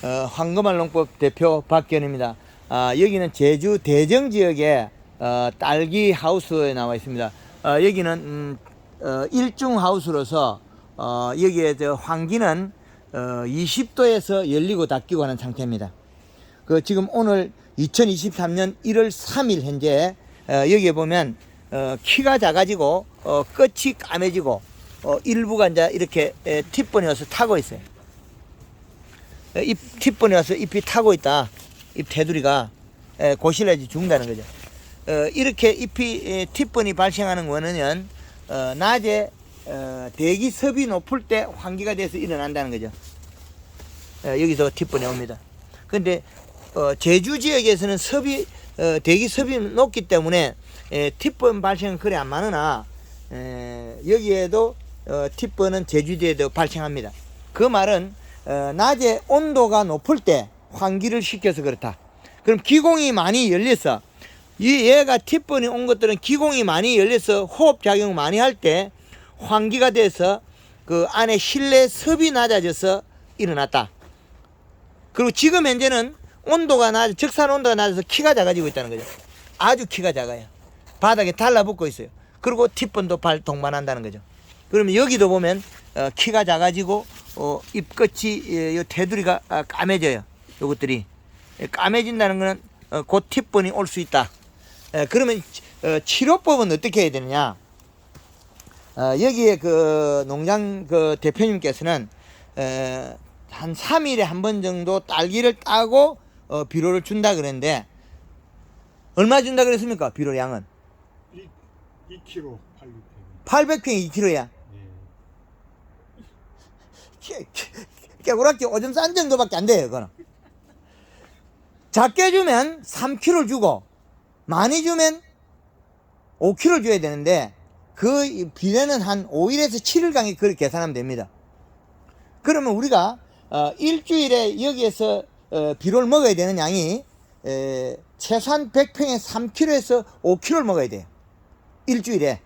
황금알 농법 대표 박기현입니다. 여기는 제주 대정 지역의 딸기 하우스에 나와 있습니다. 여기는 일중 하우스로서 여기에 환기는 20도에서 열리고 닫히고 하는 상태입니다. 지금 오늘 2023년 1월 3일 현재 여기에 보면 키가 작아지고 끝이 까매지고 일부가 이제 이렇게 팁번이 와서 타고 있어요. 잎 팁번이 와서 잎이 타고 있다. 잎 테두리가 고실해지 죽는다는 거죠. 이렇게 잎이 팁번이 발생하는 원인은 낮에 대기 습이 높을 때 환기가 돼서 일어난다는 거죠. 여기서 팁번이 옵니다. 근데 제주 지역에서는 대기 습이 높기 때문에 팁번 발생은 그래 안 많으나 여기에도 팁번은 제주도에도 발생합니다. 그 말은 낮에 온도가 높을 때 환기를 시켜서 그렇다. 그럼 기공이 많이 열려서 얘가 팁번이 온 것들은 기공이 많이 열려서 호흡작용을 많이 할 때 환기가 돼서 그 안에 실내 습이 낮아져서 일어났다. 그리고 지금 현재는 적산 온도가 낮아서 키가 작아지고 있다는 거죠. 아주 키가 작아요. 바닥에 달라붙고 있어요. 그리고 팁번도 동반한다는 거죠. 그러면 여기도 보면 키가 작아지고 잎끝이 요 테두리가 까매져요. 요것들이 까매진다는 거는 곧 팁번이 올 수 있다. 그러면 치료법은 어떻게 해야 되느냐? 여기에 그 농장 그 대표님께서는 한 3일에 한 번 정도 딸기를 따고 비료를 준다 그랬는데 얼마 준다 그랬습니까? 비료 양은 2kg 800평이 2kg야. 깨구락지 오줌 싼 정도밖에 안 돼요. 그거는 작게 주면 3kg 주고 많이 주면 5kg 줘야 되는데 그 비례는 한 5일에서 7일간에 그렇게 계산하면 됩니다. 그러면 우리가 일주일에 여기에서 비료를 먹어야 되는 양이 최소한 100평에 3kg에서 5kg를 먹어야 돼요. 일주일에.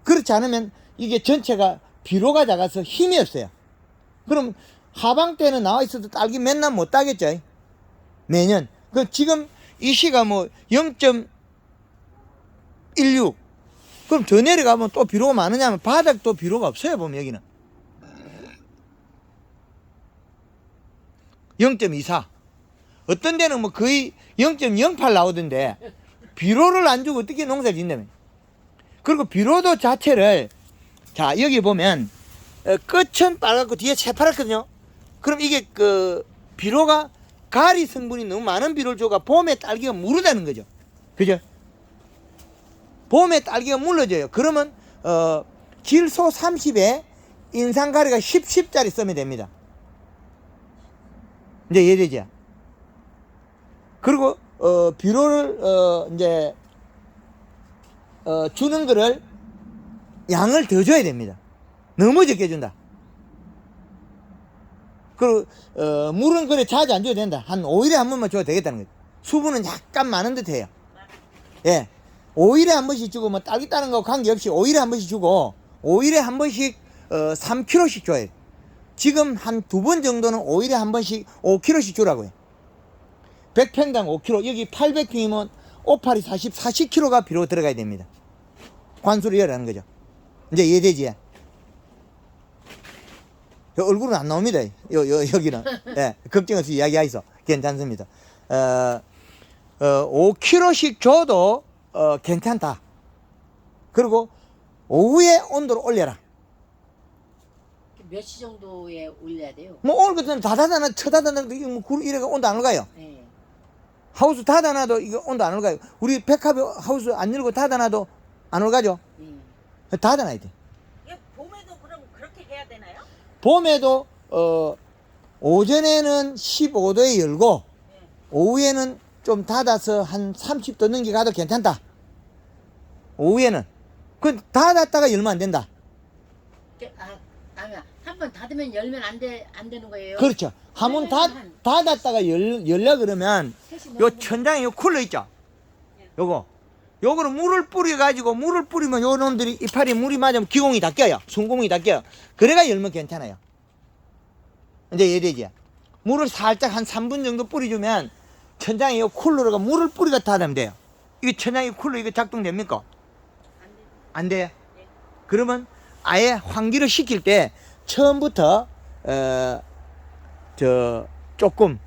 그렇지 않으면 이게 전체가 비료가 작아서 힘이 없어요. 그럼 하방 때는 나와 있어도 딸기 맨날 못 따겠죠. 매년. 지금 이 시가 뭐 0.16. 그럼 더 내려가면 또 비료가 많으냐면 바닥도 비료가 없어요. 보면 여기는 0.24. 어떤 데는 뭐 거의 0.08 나오던데 비료를 안 주고 어떻게 농사를 짓냐면. 그리고 비료도 자체를 자 여기 보면 끝은 빨갛고 뒤에 새파랗거든요. 그럼 이게 그 비료가 가리 성분이 너무 많은 비료를 줘가 봄에 딸기가 무르다는 거죠. 그죠? 봄에 딸기가 물러져요. 그러면 질소 30에 인산가리가 10짜리 쓰면 됩니다. 이제 이해되죠? 그리고 비료를 이제 주는 거를 양을 더 줘야 됩니다. 너무 적게 준다. 그리고 물은 그래 자주 안 줘도 된다. 한 5일에 한 번만 줘도 되겠다는 거죠. 수분은 약간 많은 듯 해요. 예. 5일에 한 번씩 주고 뭐 딸기 따는 거 관계없이 5일에 한 번씩 주고 5일에 한 번씩 3kg씩 줘야 돼. 지금 한 2번 정도는 5일에 한 번씩 5kg씩 주라고요. 100평당 5kg. 여기 800평이면 5, 8이 40kg가 비로 들어가야 됩니다. 관수를 열라는 거죠. 이제 이해되지? 얼굴은 안 나옵니다. 여기는. 예, 걱정 없이 이야기하이소. 괜찮습니다. 5kg씩 줘도 괜찮다. 그리고 오후에 온도를 올려라. 몇 시 정도에 올려야 돼요? 뭐 오늘 같은 다 닫아놔, 쳐닫아놔도 이거 뭐 이래가 온도 안 올라가요. 네. 하우스 닫아놔도 이거 온도 안 올라가요. 우리 백합 하우스 안 열고 닫아놔도 안 올라가죠. 닫아놔야 돼. 봄에도 그럼 그렇게 해야 되나요? 봄에도 오전에는 15도에 열고 오후에는 좀 닫아서 한 30도 넘게 가도 괜찮다. 오후에는 그 닫았다가 열면 안 된다. 한번 닫으면 열면 안 되는 거예요? 그렇죠. 한번 닫았다가 열려 그러면 요 천장에 요 쿨러 있죠. 요거는 물을 뿌려가지고 물을 뿌리면 요 놈들이 이파리 물이 맞으면 기공이 다 껴요. 순공이 다 껴요. 그래가 열면 괜찮아요. 이제 이해되지? 물을 살짝 한 3분 정도 뿌려주면 천장에 이 쿨러가 물을 뿌리가 닫으면 돼요. 이게 천장에 쿨러 이거 작동됩니까? 안 돼요? 네. 그러면 아예 환기를 시킬 때 처음부터 조금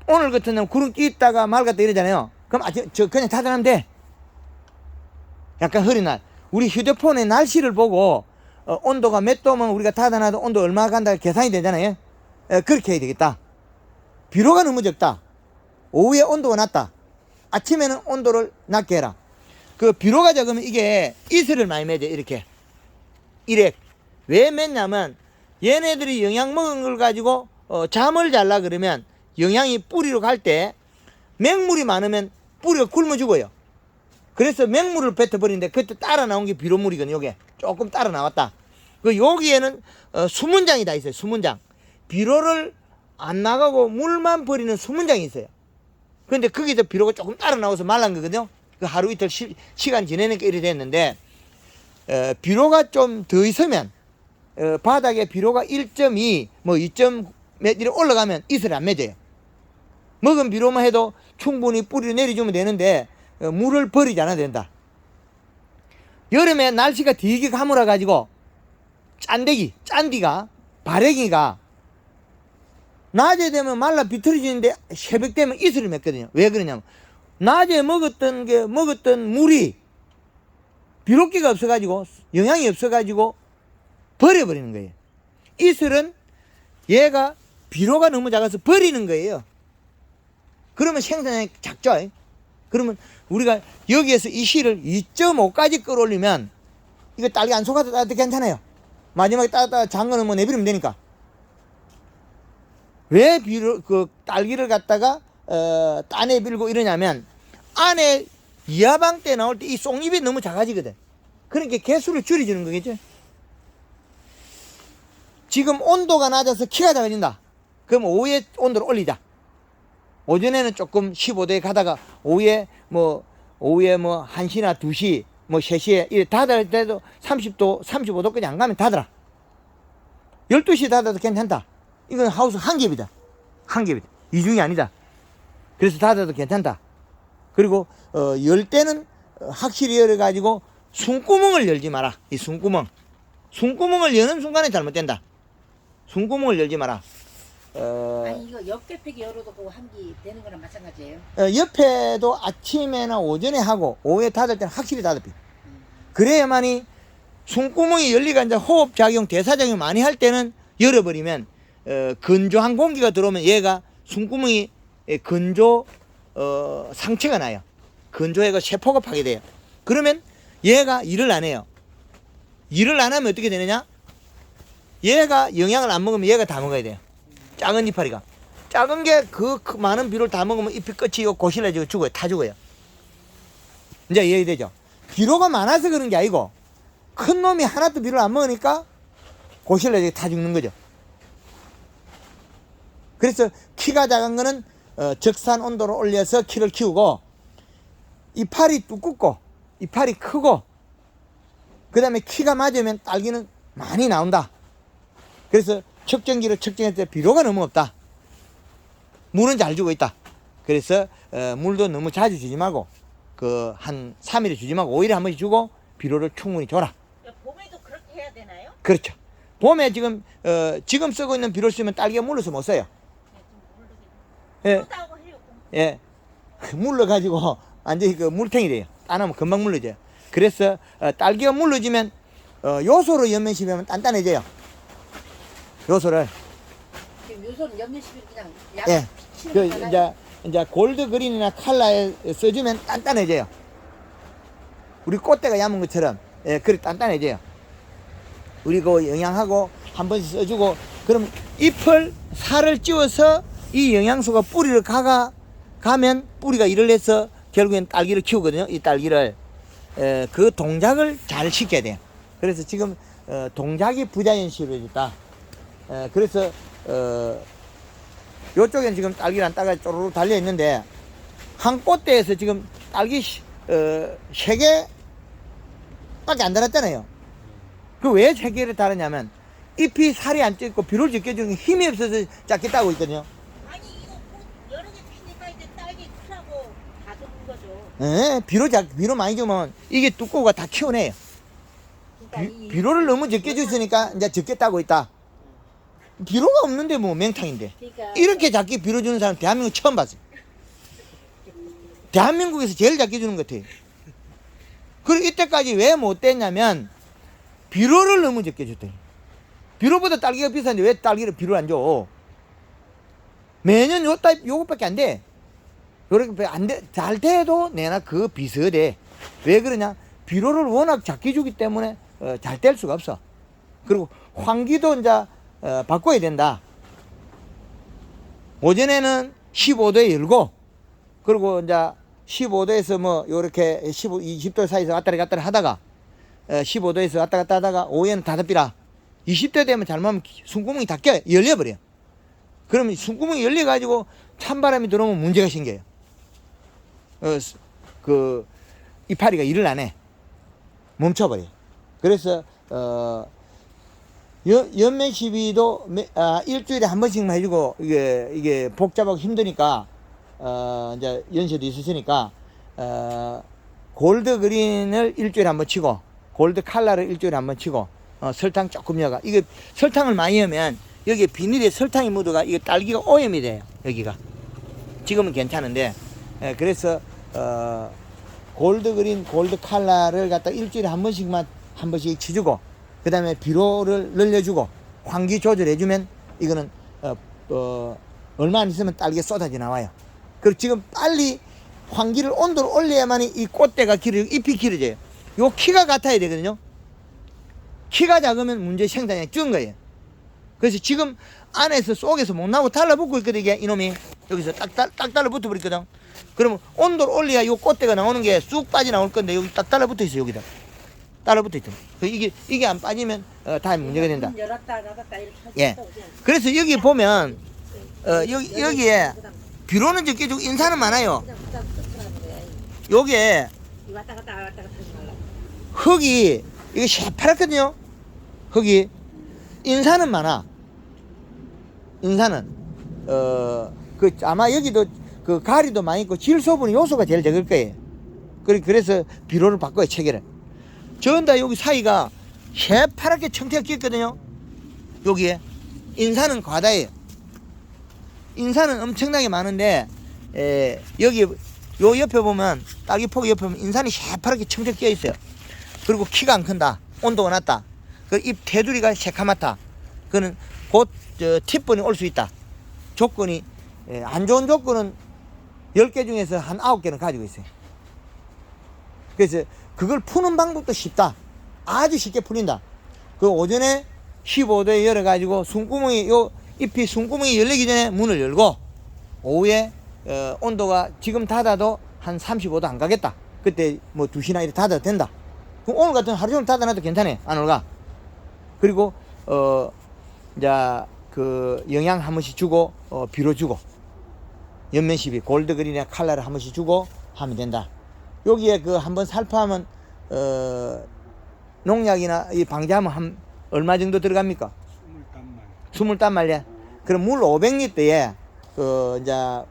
오늘 같은 날 구름 끼 있다가 맑았다 이러잖아요. 그럼 저 그냥 닫아놓으면 돼. 약간 흐린 날 우리 휴대폰에 날씨를 보고 온도가 몇 도면 우리가 닫아놔도 온도 얼마 간다 계산이 되잖아요. 그렇게 해야 되겠다. 비료가 너무 적다. 오후에 온도가 낮다. 아침에는 온도를 낮게 해라. 그 비료가 적으면 이게 이슬을 많이 맺어. 이렇게 이래. 왜 맺냐면 얘네들이 영양 먹은 걸 가지고 잠을 잘라 그러면 영양이 뿌리로 갈 때 맹물이 많으면 뿌리가 굶어 죽어요. 그래서 맹물을 뱉어버리는데 그때 따라 나온 게 비료물이거든요. 요게 조금 따라 나왔다. 그 여기에는 수문장이 다 있어요. 수문장. 비료를 안 나가고 물만 버리는 수문장이 있어요. 근데 거기서 비료가 조금 따라 나와서 말란 거거든요. 그 하루 이틀 시간 지내니까 이래 됐는데 비료가 좀 더 있으면 바닥에 비료가 1.2 뭐 2몇 이렇게 올라가면 이슬이 안 맺어요. 먹은 비료만 해도 충분히 뿌리를 내려주면 되는데 물을 버리지 않아도 된다. 여름에 날씨가 되게 가물어 가지고 짠디가 바래기가 낮에 되면 말라 비틀어지는데 새벽 되면 이슬을 맺거든요. 왜 그러냐면 낮에 먹었던 물이 비료기가 없어가지고 영양이 없어가지고 버려버리는 거예요. 이슬은 얘가 비료가 너무 작아서 버리는 거예요. 그러면 생산량이 작죠. 그러면 우리가 여기에서 이 실을 2.5까지 끌어올리면 이거 딸기 안 속아도 따도 괜찮아요. 마지막에 따다 잠궈 뭐 내버리면 되니까. 왜 딸기를 갖다가 따내 빌고 이러냐면 안에 이하방 때 나올 때 이 쏙잎이 너무 작아지거든. 그러니까 개수를 줄여주는 거겠죠. 지금 온도가 낮아서 키가 작아진다. 그럼 오후에 온도를 올리자. 오전에는 조금 15도에 가다가 오후에 뭐 1시나 2시 뭐 3시에 이래 닫을 때도 30도 35도까지 안 가면 닫아라. 12시에 닫아도 괜찮다. 이건 하우스 한 겹이다. 이중이 아니다. 그래서 닫아도 괜찮다. 그리고 열 때는 확실히 열어가지고 숨구멍을 열지 마라. 이 숨구멍을 여는 순간에 잘못된다. 숨구멍을 열지 마라. 아니 이거 옆개팩이 열어도 그 환기 되는 거랑 마찬가지예요. 옆에도 아침에나 오전에 하고 오후에 닫을 때는 확실히 닫아피. 그래야만이 숨구멍이 열리가 이제 호흡작용, 대사작용 많이 할 때는 열어버리면 건조한 공기가 들어오면 얘가 숨구멍이 건조 상처가 나요. 건조해가 세포가 파괴돼요. 그러면 얘가 일을 안 해요. 일을 안 하면 어떻게 되느냐? 얘가 영양을 안 먹으면 얘가 다 먹어야 돼요. 작은 이파리가. 작은 게 그 많은 비료를 다 먹으면 잎이 끝이 고실해지고 죽어요. 다 죽어요. 이제 이해되죠? 비료가 많아서 그런 게 아니고 큰 놈이 하나도 비료를 안 먹으니까 고실해지고 다 죽는 거죠. 그래서 키가 작은 거는 적산 온도를 올려서 키를 키우고 이파리 두껍고 이파리 크고 그 다음에 키가 맞으면 딸기는 많이 나온다. 그래서 측정기로 측정했을 때 비료가 너무 없다. 물은 잘 주고 있다. 그래서 물도 너무 자주 주지 말고 한 3일에 주지 말고 5일에 한 번씩 주고 비료를 충분히 줘라. 봄에도 그렇게 해야 되나요? 그렇죠. 봄에 지금 쓰고 있는 비료를 쓰면 딸기가 물러서 못 써요. 네, 예, 좀 물르게 하려고. 예. 물러가지고 완전히 물탱이 돼요. 따놓으면 금방 물러져요. 그래서 딸기가 물러지면 요소로 연면시비하면 단단해져요. 요소를. 지금 요소는 연면시비 그냥 예. 치는 거잖아요. 이제 골드 그린이나 칼라에 써주면 단단해져요. 우리 꽃대가 얇은 것처럼 그래 단단해져요. 우리 그 영양하고 한 번씩 써주고 그럼 잎을 살을 찌워서 이 영양소가 뿌리를 가면 뿌리가 일을 해서 결국엔 딸기를 키우거든요. 이 딸기를 그 동작을 잘 시켜야 돼요. 그래서 지금 동작이 부자연스러워졌다. 그래서 요쪽엔 지금 딸기를 안 따가 쪼르르 달려 있는데 한 꽃대에서 지금 딸기 3개밖에 안 달았잖아요. 그 왜 3개를 달았냐면 잎이 살이 안 쪄있고 비료를 지켜주는 게 힘이 없어서 작게 따고 있거든요. 비료 많이 주면 이게 두꺼우가 다 키워내요. 비료를 너무 적게 줬으니까 이제 적게 따고 있다. 비료가 없는데 뭐 맹탕인데. 그러니까 이렇게 작게 비료 주는 사람 대한민국 처음 봤어요. 대한민국에서 제일 작게 주는 것 같아요. 그리고 이때까지 왜 못 됐냐면 비료를 너무 적게 줬더니. 비료보다 딸기가 비싼데 왜 딸기를 비료를 안 줘? 매년 요것밖에 안 돼. 요렇게 안 돼. 잘 돼도 내나 그 비슷해. 왜 그러냐? 비료를 워낙 작게 주기 때문에 잘 될 수가 없어. 그리고 환기도 이제 바꿔야 된다. 오전에는 15도에 열고, 그리고 이제 15도에서 뭐 요렇게 15, 20도 사이에서 왔다리 갔다리 하다가 15도에서 왔다 갔다 하다가 오후에는 닫아비라. 20도 되면 잘못하면 숨구멍이 다 열려버려. 그러면 숨구멍이 열려가지고 찬바람이 들어오면 문제가 생겨요. 이파리가 일을 안 해. 멈춰버려. 그래서 연면 시비도 일주일에 한 번씩만 해주고 이게 복잡하고 힘드니까 이제 연세도 있으시니까 골드 그린을 일주일에 한 번 치고 골드 칼라를 일주일에 한 번 치고 설탕 조금 넣어가. 이게 설탕을 많이 넣으면 여기 비닐에 설탕이 묻어가 이게 딸기가 오염이 돼요. 여기가 지금은 괜찮은데 그래서 골드 그린 골드 칼라를 갖다 일주일에 한 번씩 치주고 그 다음에 비료를 늘려주고 환기 조절해주면 이거는 얼마 안 있으면 딸기가 쏟아져 나와요. 그리고 지금 빨리 환기를 온도를 올려야만이 이 꽃대가 잎이 길어져요. 요 키가 같아야 되거든요. 키가 작으면 문제 생산량이 적은 거예요. 그래서 지금 안에서 속에서 못 나오고 달라붙고 있거든. 이게 이놈이 여기서 딱 달라붙어 버리거든. 그러면 온도를 올려야 요 꽃대가 나오는 게 쑥 빠져나올 건데 여기 딱 달라붙어 있어. 여기다 달라붙어 있죠. 이게 안 빠지면 다 문제가 된다. 문 열었다 닫았다 이렇게 예. 하시고 그냥 그래서 여기 보면 여기에 비료는 적게 주고 인사는 많아요. 그냥 끝나는 거야. 요게 이 왔다 갔다 하지 말라고. 흙이 이게 새파랗거든요. 흙이 인사는 많아. 인사는 아마 여기도 그 가리도 많이 있고 질소분이 요소가 제일 적을 거예요. 그래서 비료를 바꿔요. 체계를. 전다 여기 사이가 새파랗게 청태가 끼었거든요. 여기에 인사는 과다예요. 인사는 엄청나게 많은데 여기 요 옆에 보면 딸기 포기 옆에 보면 인산이 새파랗게 청태 끼어 있어요. 그리고 키가 안 큰다. 온도가 낮다. 그 잎 테두리가 새카맣다. 그는 곧 팁분이 올 수 있다. 조건이 안 좋은 조건은 10개 중에서 한 9개는 가지고 있어요. 그래서 그걸 푸는 방법도 쉽다. 아주 쉽게 풀린다. 그 오전에 15도에 열어가지고 잎이 숨구멍이 열리기 전에 문을 열고 오후에 온도가 지금 닫아도 한 35도 안 가겠다. 그때 뭐 2시나 이렇게 닫아도 된다. 그럼 오늘 같은 하루 종일 닫아놔도 괜찮아요. 안 올가. 그리고 이제 그 영양 한 번씩 주고 비료 주고 연면 시비 골드 그린이나 칼라를 한 번씩 주고 하면 된다. 여기에 그 한번 살포하면 농약이나 이 방제하면 얼마 정도 들어갑니까? 20단말이야. 그럼 물 500리터에 이제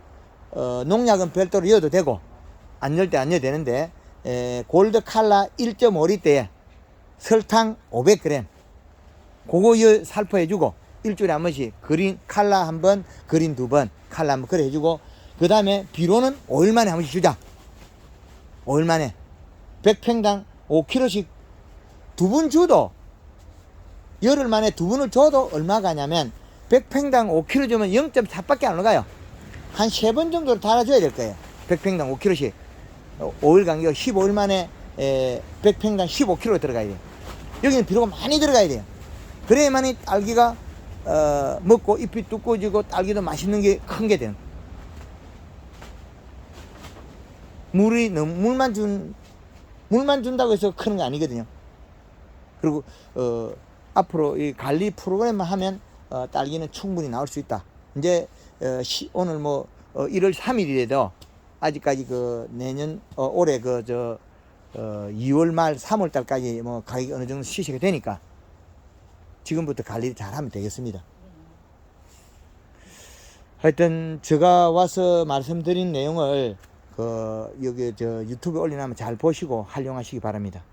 농약은 별도로 넣어도 되고 안 넣을 때 안 넣어도 되는데 골드 칼라 1.5리터에 설탕 500g 그거 살포해 주고 일주일에 한 번씩 그린 칼라 한 번, 그린 두 번, 칼라 한 번 그래 해주고 그 다음에 비료는 5일 만에 한 번씩 주자. 5일 만에 100평당 5kg씩 두 분 줘도 열흘 만에 두 분을 줘도 얼마 가냐면 100평당 5kg 주면 0.4밖에 안 올라가요. 한 3번 정도를 달아줘야 될 거예요. 100평당 5kg씩 5일 간격 15일 만에 100평당 15kg 들어가야 돼요. 여기는 비료가 많이 들어가야 돼요. 그래야만이 딸기가 먹고 잎이 두꺼워지고 딸기도 맛있는 게 큰 게 돼요. 물만 준다고 해서 크는 게 아니거든요. 그리고 앞으로 이 관리 프로그램만 하면 딸기는 충분히 나올 수 있다. 이제 오늘 뭐 1월 3일이라도 아직까지 그 내년 올해 2월 말 3월 달까지 뭐 가격이 어느 정도 시세가 되니까 지금부터 관리를 잘 하면 되겠습니다. 하여튼 제가 와서 말씀드린 내용을 여기 유튜브에 올려놓으면 잘 보시고 활용하시기 바랍니다.